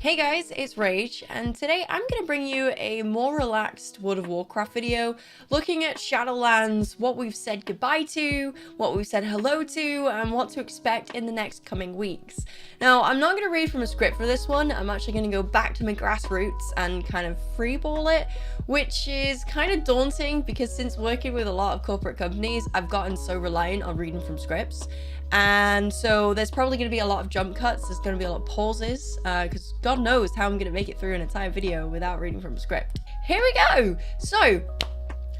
Hey guys, it's Rage, and today I'm going to bring you a more relaxed World of Warcraft video, looking at Shadowlands, what we've said goodbye to, what we've said hello to, and what to expect in the next coming weeks. Now, I'm not going to read from a script for this one. I'm actually going to go back to my grassroots and kind of freeball it, which is kind of daunting because since working with a lot of corporate companies, I've gotten so reliant on reading from scripts. And so there's probably going to be a lot of jump cuts, there's going to be a lot of pauses, because God knows how I'm going to make it through an entire video without reading from a script. Here we go! So,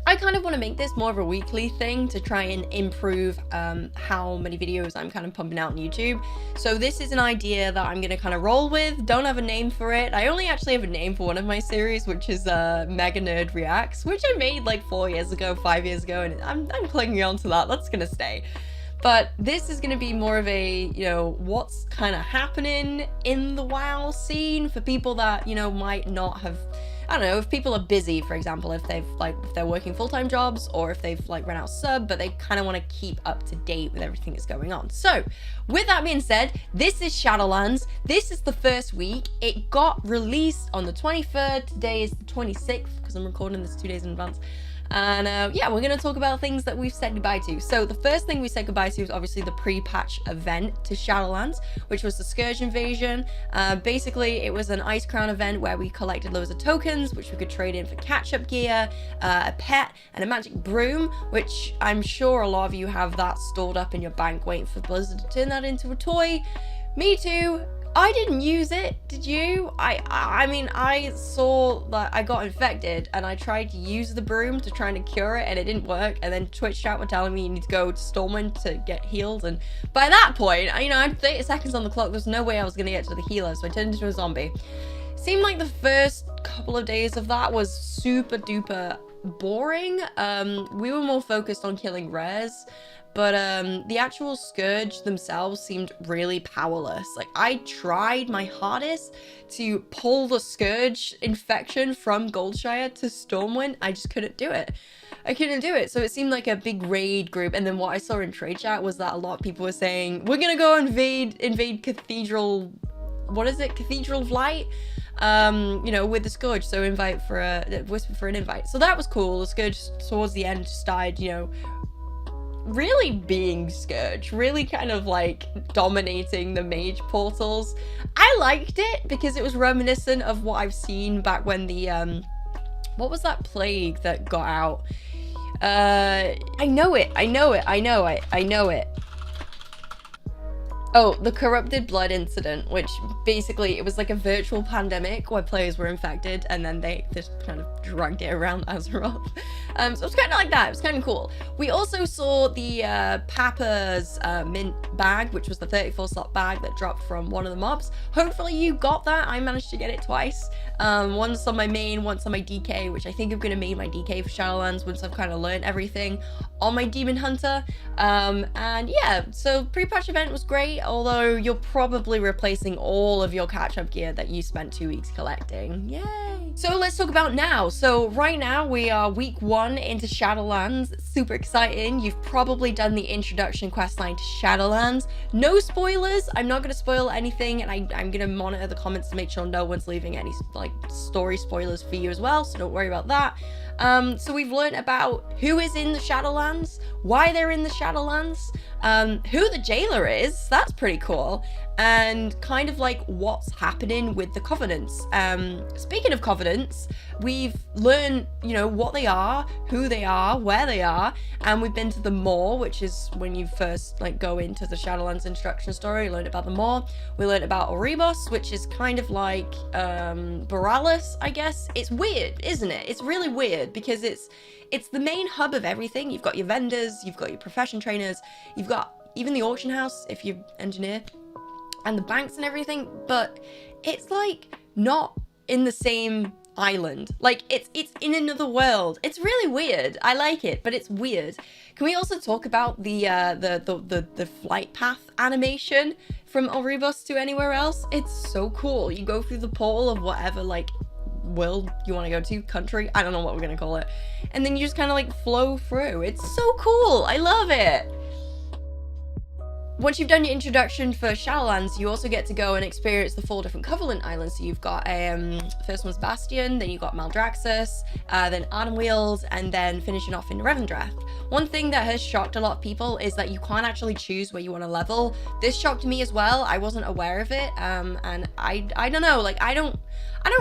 I kind of want to make this more of a weekly thing to try and improve how many videos I'm kind of pumping out on YouTube. So this is an idea that I'm going to kind of roll with, don't have a name for it. I only actually have a name for one of my series, which is Mega Nerd Reacts, which I made like 4 years ago, 5 years ago, and I'm clinging on to that, that's going to stay. But this is going to be more of a, what's kind of happening in the WoW scene for people that, might not have, I don't know, if people are busy, for example, if they're working full-time jobs or if they've run out of sub, but they kind of want to keep up to date with everything that's going on. So with that being said, this is Shadowlands. This is the first week. It got released on the 23rd. Today is the 26th because I'm recording this 2 days in advance. And yeah, we're going to talk about things that we've said goodbye to. So the first thing we said goodbye to is obviously the pre-patch event to Shadowlands, which was the Scourge invasion. Basically, it was an Ice Crown event where we collected loads of tokens, which we could trade in for catch-up gear, a pet, and a magic broom, which I'm sure a lot of you have that stored up in your bank waiting for Blizzard to turn that into a toy. Me too. I didn't use it, did you? I mean, I saw that I got infected and I tried to use the broom to try and cure it and it didn't work, and then Twitch chat were telling me you need to go to Stormwind to get healed, and by that point, I had 30 seconds on the clock, there's no way I was going to get to the healer, so I turned into a zombie. Seemed like the first couple of days of that was super duper boring. We were more focused on killing rares. But the actual Scourge themselves seemed really powerless. Like, I tried my hardest to pull the Scourge infection from Goldshire to Stormwind. I just couldn't do it. I couldn't do it. So it seemed like a big raid group. And then what I saw in trade chat was that a lot of people were saying, we're gonna go invade Cathedral... What is it? Cathedral of Light? With the Scourge. So whisper for an invite. So that was cool. The Scourge towards the end just died, really being Scourge, really kind of like dominating the mage portals. I liked it because it was reminiscent of what I've seen back when the what was that plague that got out? I know it. Oh, the corrupted blood incident, which basically it was like a virtual pandemic where players were infected and then they just kind of dragged it around Azeroth. So it was kind of like that. It was kind of cool. We also saw the Papa's mint bag, which was the 34 slot bag that dropped from one of the mobs. Hopefully you got that. I managed to get it twice. Once on my main, once on my DK, which I think I'm going to main my DK for Shadowlands once I've kind of learned everything on my Demon Hunter. And yeah, so pre-patch event was great, although you're probably replacing all of your catch-up gear that you spent 2 weeks collecting. Yay! So let's talk about now. So right now we are week 1 into Shadowlands. It's super exciting. You've probably done the introduction questline to Shadowlands. No spoilers. I'm not going to spoil anything, and I'm going to monitor the comments to make sure no one's leaving any like story spoilers for you as well, so don't worry about that. So we've learned about who is in the Shadowlands, why they're in the Shadowlands, who the jailer is, that's pretty cool, and kind of like what's happening with the Covenants. Speaking of Covenants, we've learned, what they are, who they are, where they are, and we've been to the Maw, which is when you first go into the Shadowlands introduction story. We learned about the Maw. We learned about Oribos, which is kind of like Borealis, I guess. It's weird, isn't it? It's really weird because it's the main hub of everything. You've got your vendors, you've got your profession trainers, you've got even the auction house if you're engineer, and the banks and everything, but it's like not in the same island. Like it's in another world. It's really weird. I like it, but it's weird. Can we also talk about the flight path animation from Oribos to anywhere else? It's so cool. You go through the portal of whatever world you want to go to, country, I don't know what we're gonna call it, and then you just kind of flow through. It's so cool. I love it. Once you've done your introduction for Shadowlands, you also get to go and experience the 4 different Covenant Islands. So you've got, first one's Bastion, then you've got Maldraxxus, then Ardenweald, and then finishing off in Revendreth. One thing that has shocked a lot of people is that you can't actually choose where you want to level. This shocked me as well. I wasn't aware of it, and I don't know, like, I don't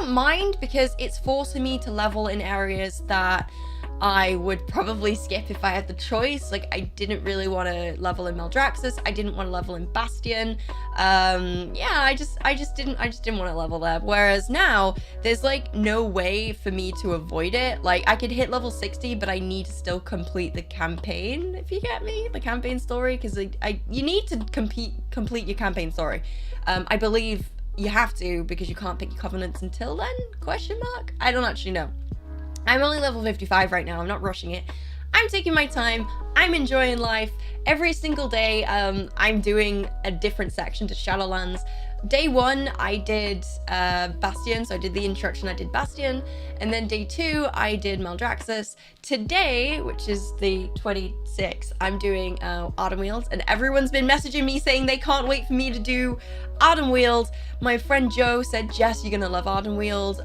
mind, because it's forcing me to level in areas that I would probably skip if I had the choice. Like, I didn't really want to level in Maldraxxus. I didn't want to level in Bastion. Yeah, I just didn't want to level there. Whereas now, there's like no way for me to avoid it. Like, I could hit level 60, but I need to still complete the campaign, if you get me, the campaign story, because you need to complete your campaign story. I believe you have to, because you can't pick your covenants until then, question mark? I don't actually know. I'm only level 55 right now. I'm not rushing it. I'm taking my time. I'm enjoying life. Every single day, I'm doing a different section to Shadowlands. Day 1, I did Bastion, so I did the introduction, I did Bastion, and then day 2, I did Maldraxxus. Today, which is the 26th, I'm doing Ardenweald, and everyone's been messaging me saying they can't wait for me to do Ardenweald. My friend Joe said, Jess, you're gonna love Ardenweald.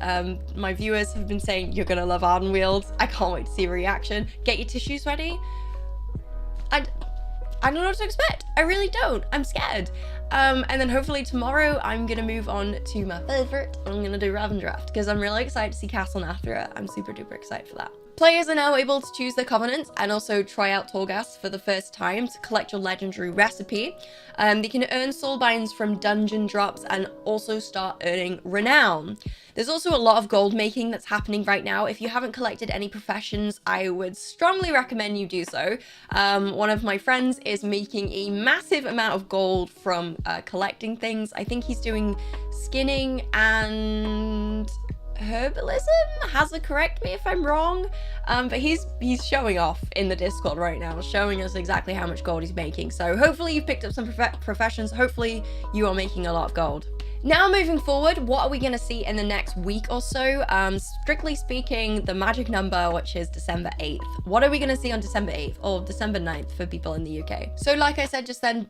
My viewers have been saying, you're gonna love Ardenweald. I can't wait to see a reaction. Get your tissues ready. I don't know what to expect. I really don't. I'm scared. And then hopefully tomorrow I'm gonna move on to my favorite. I'm gonna do Revendreth because I'm really excited to see Castle Nathria. I'm super duper excited for that. Players are now able to choose their covenants and also try out Torghast for the first time to collect your legendary recipe. They can earn soulbinds from dungeon drops and also start earning renown. There's also a lot of gold making that's happening right now. If you haven't collected any professions, I would strongly recommend you do so. One of my friends is making a massive amount of gold from collecting things. I think he's doing skinning and herbalism. Hazza, correct me if I'm wrong, but he's showing off in the Discord right now, showing us exactly how much gold he's making. So hopefully you've picked up some professions. Hopefully you are making a lot of gold. Now moving forward, what are we going to see in the next week or so? Strictly speaking, the magic number, which is December 8th. What are we going to see on December 8th or December 9th for people in the UK? So like I said just then,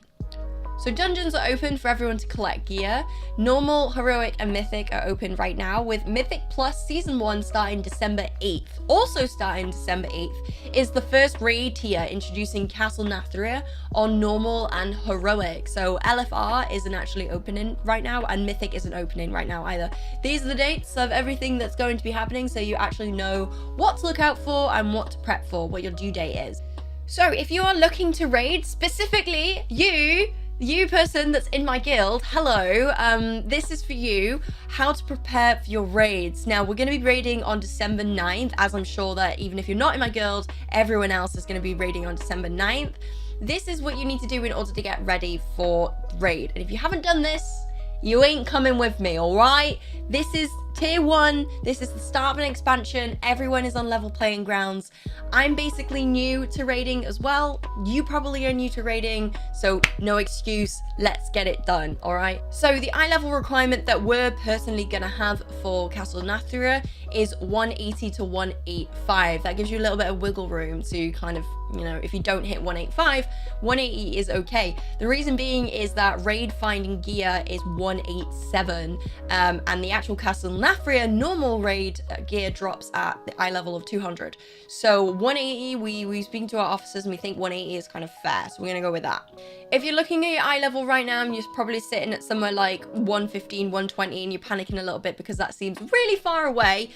so dungeons are open for everyone to collect gear. Normal, heroic, and mythic are open right now, with Mythic Plus Season 1 starting December 8th. Also starting December 8th is the first raid tier introducing Castle Nathria on normal and heroic. So LFR isn't actually opening right now, and Mythic isn't opening right now either. These are the dates of everything that's going to be happening, so you actually know what to look out for and what to prep for, what your due date is. So if you are looking to raid, specifically you person that's in my guild, hello, this is for you, how to prepare for your raids. Now, we're going to be raiding on December 9th, as I'm sure that even if you're not in my guild, everyone else is going to be raiding on December 9th. This is what you need to do in order to get ready for raid. And if you haven't done this, you ain't coming with me, alright? This is Tier 1, this is the start of an expansion, everyone is on level playing grounds. I'm basically new to raiding as well, you probably are new to raiding, so no excuse, let's get it done, alright? So the eye level requirement that we're personally gonna have for Castle Nathria is 180 to 185. That gives you a little bit of wiggle room to kind of, you know, if you don't hit 185, 180 is okay. The reason being is that raid finding gear is 187, and the actual Castle Nathria normal raid gear drops at the eye level of 200. So 180, we speaking to our officers and we think 180 is kind of fair, so we're gonna go with that. If you're looking at your eye level right now and you're probably sitting at somewhere like 115, 120 and you're panicking a little bit because that seems really far away,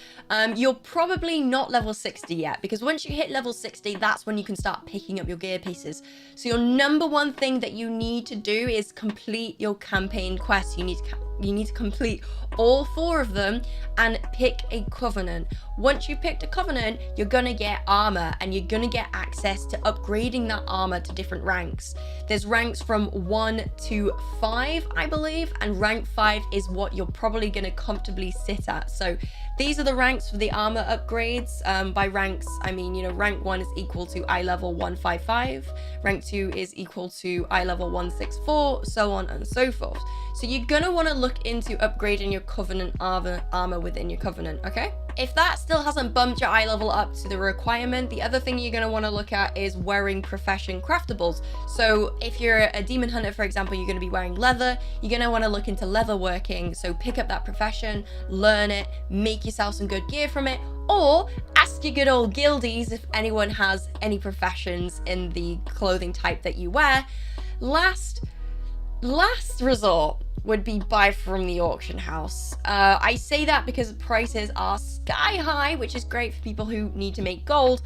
you're probably not level 60 yet, because once you hit level 60, that's when you can start picking up your gear pieces. So your number one thing that you need to do is complete your campaign quests. You need to complete all 4 of them and pick a covenant. Once you picked a covenant, you're gonna get armor and you're gonna get access to upgrading that armor to different ranks. There's ranks from 1 to 5, I believe, and rank 5 is what you're probably gonna comfortably sit at. So these are the ranks for the armor upgrades. By ranks, I mean, you know, rank 1 is equal to eye level 155, rank 2 is equal to eye level 164, so on and so forth. So you're gonna wanna look look into upgrading your Covenant armor within your Covenant, okay? If that still hasn't bumped your eye level up to the requirement, the other thing you're going to want to look at is wearing profession craftables. So if you're a demon hunter, for example, you're going to be wearing leather, you're going to want to look into leather working. So pick up that profession, learn it, make yourself some good gear from it, or ask your good old guildies if anyone has any professions in the clothing type that you wear. Last resort would be buy from the auction house. I say that because prices are sky high, which is great for people who need to make gold.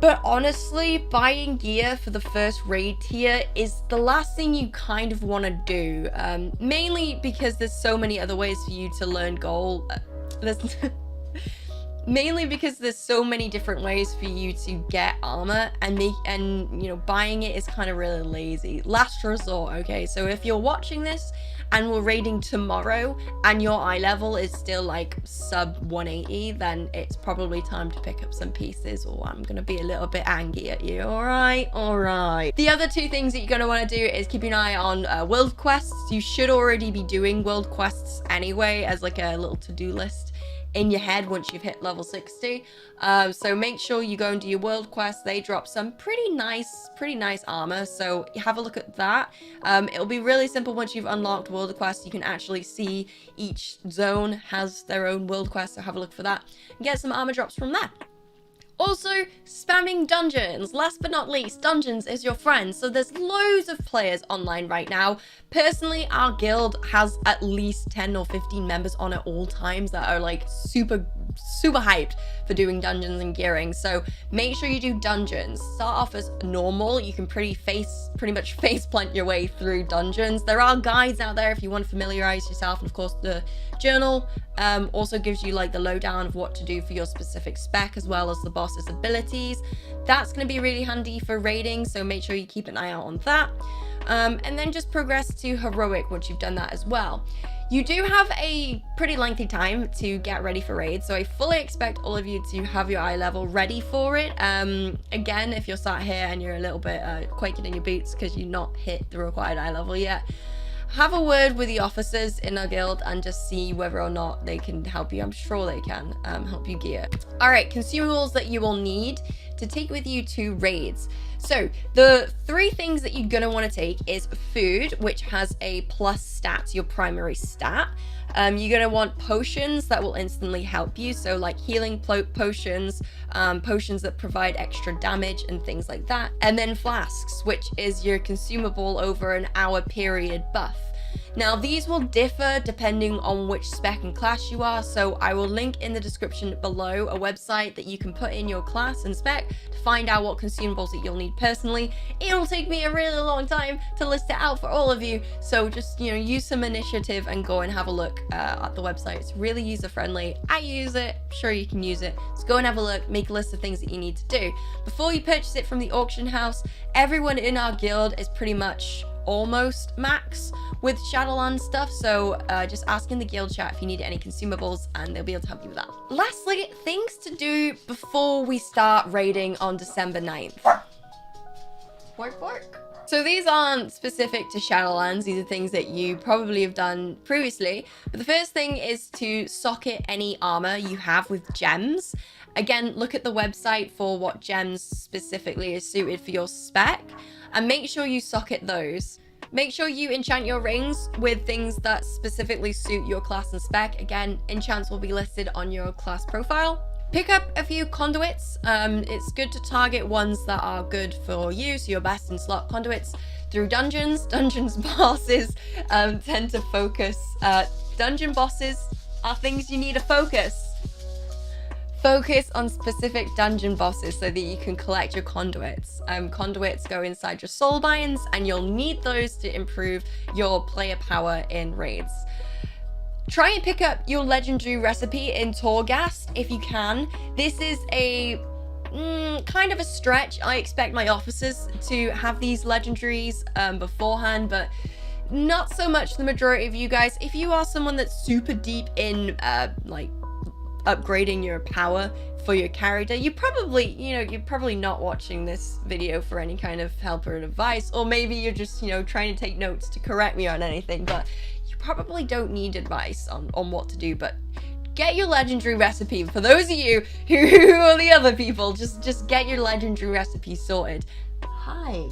But honestly, buying gear for the first raid tier is the last thing you kind of want to do. Mainly because there's so many other ways for you to learn gold. Mainly because there's so many different ways for you to get armor and you know, buying it is kind of really lazy. Last resort, okay? So if you're watching this and we're raiding tomorrow and your eye level is still like sub 180, then it's probably time to pick up some pieces, or I'm gonna be a little bit angry at you. All right. The other two things that you're gonna want to do is keep an eye on world quests. You should already be doing world quests anyway as like a little to-do list in your head once you've hit level 60. So make sure you go and do your world quest. They drop some pretty nice armor, so have a look at that. It'll be really simple once you've unlocked world quest. You can actually see each zone has their own world quest, so have a look for that and get some armor drops from that. Also, spamming dungeons. Last but not least, dungeons is your friend. So there's loads of players online right now. Personally, our guild has at least 10 or 15 members on at all times that are like super hyped for doing dungeons and gearing. So make sure you do dungeons. Start off as normal. You can pretty much face plant your way through dungeons. There are guides out there if you want to familiarize yourself, and of course the journal also gives you like the lowdown of what to do for your specific spec, as well as the boss's abilities. That's going to be really handy for raiding, so make sure you keep an eye out on that. And then just progress to heroic once you've done that as well. You do have a pretty lengthy time to get ready for raid, so I fully expect all of you to have your eye level ready for it. Again, if you're sat here and you're a little bit quaking in your boots because you've not hit the required eye level yet, have a word with the officers in our guild and just see whether or not they can help you. I'm sure they can help you gear. All right, consumables that you will need to take with you to raids. So the three things that you're gonna want to take is food, which has a plus stat, your primary stat. You're gonna want potions that will instantly help you, so like healing potions, potions that provide extra damage and things like that. And then flasks, which is your consumable over an hour period buff. Now these will differ depending on which spec and class you are, so I will link in the description below a website that you can put in your class and spec to find out what consumables that you'll need personally. It'll take me a really long time to list it out for all of you, so just, you know, use some initiative and go and have a look at the website. It's really user friendly. I use it, I'm sure you can use it. So go and have a look, make a list of things that you need to do. Before you purchase it from the auction house, everyone in our guild is pretty much almost max with Shadowlands stuff, so just ask in the guild chat if you need any consumables and they'll be able to help you with that. Lastly, things to do before we start raiding on December 9th. Work. So these aren't specific to Shadowlands, these are things that you probably have done previously, but the first thing is to socket any armor you have with gems. Again, look at the website for what gems specifically is suited for your spec, and make sure you socket those. Make sure you enchant your rings with things that specifically suit your class and spec. Again, enchants will be listed on your class profile. Pick up a few conduits. It's good to target ones that are good for you, so your best in slot conduits through dungeons. Dungeons bosses tend to focus. Dungeon bosses are things you need to focus. Focus on specific dungeon bosses so that you can collect your conduits. Conduits go inside your soul binds, and you'll need those to improve your player power in raids. Try and pick up your legendary recipe in Torghast if you can. This is a kind of a stretch. I expect my officers to have these legendaries beforehand, but not so much the majority of you guys. If you are someone that's super deep in like upgrading your power for your character, you're probably not watching this video for any kind of help or advice, or maybe you're just, trying to take notes to correct me on anything, but you probably don't need advice on what to do, but get your legendary recipe. For those of you who are the other people, just get your legendary recipe sorted. Hi.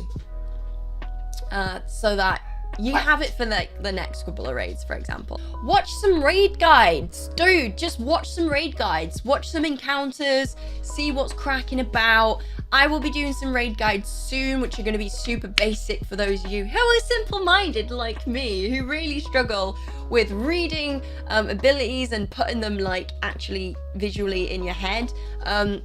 So that you have it for like the next couple of raids, for example. Watch some raid guides. Dude, just watch some raid guides. Watch some encounters. See what's cracking about. I will be doing some raid guides soon, which are going to be super basic for those of you who are simple-minded like me, who really struggle with reading abilities and putting them like actually visually in your head.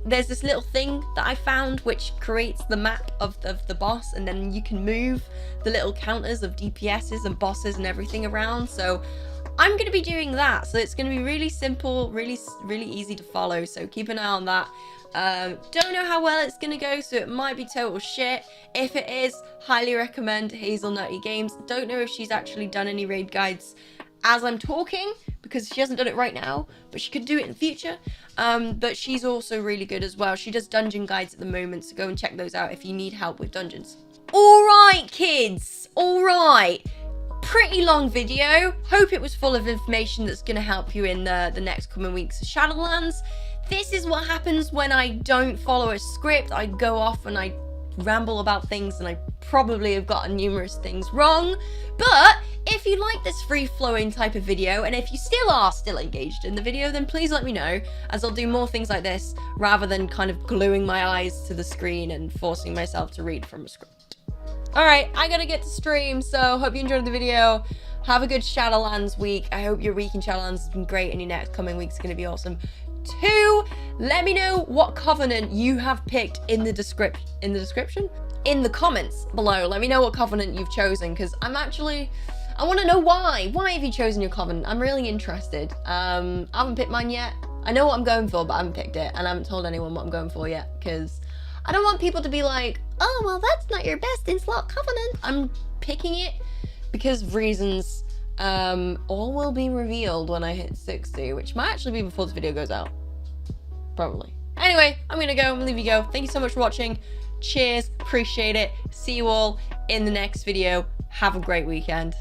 There's this little thing that I found which creates the map of the boss, and then you can move the little counters of DPSs and bosses and everything around. So I'm going to be doing that. So it's going to be really simple, really easy to follow. So keep an eye on that. Don't know how well it's gonna go, so it might be total shit. If it is, highly recommend Hazelnutty Games. Don't know if she's actually done any raid guides as I'm talking, because she hasn't done it right now, but she could do it in the future. But she's also really good as well. She does dungeon guides at the moment, so go and check those out if you need help with dungeons. Alright kids, alright. Pretty long video. Hope it was full of information that's gonna help you in the next coming weeks of Shadowlands. This is what happens when I don't follow a script. I go off and I ramble about things, and I probably have gotten numerous things wrong. But if you like this free-flowing type of video, and if you are still engaged in the video, then please let me know, as I'll do more things like this rather than kind of gluing my eyes to the screen and forcing myself to read from a script. Alright, I gotta get to stream, so hope you enjoyed the video. Have a good Shadowlands week. I hope your week in Shadowlands has been great, and your next coming week's gonna be awesome. 2, let me know what covenant you have picked in the description? In the comments below. Let me know what covenant you've chosen, because I want to know why. Why have you chosen your covenant? I'm really interested. I haven't picked mine yet. I know what I'm going for, but I haven't picked it, and I haven't told anyone what I'm going for yet, because I don't want people to be like, oh, well, that's not your best in-slot covenant. I'm picking it because of reasons. All will be revealed when I hit 60, which might actually be before this video goes out. Probably. Anyway, I'm gonna go. I'm gonna leave you go. Thank you so much for watching. Cheers. Appreciate it. See you all in the next video. Have a great weekend.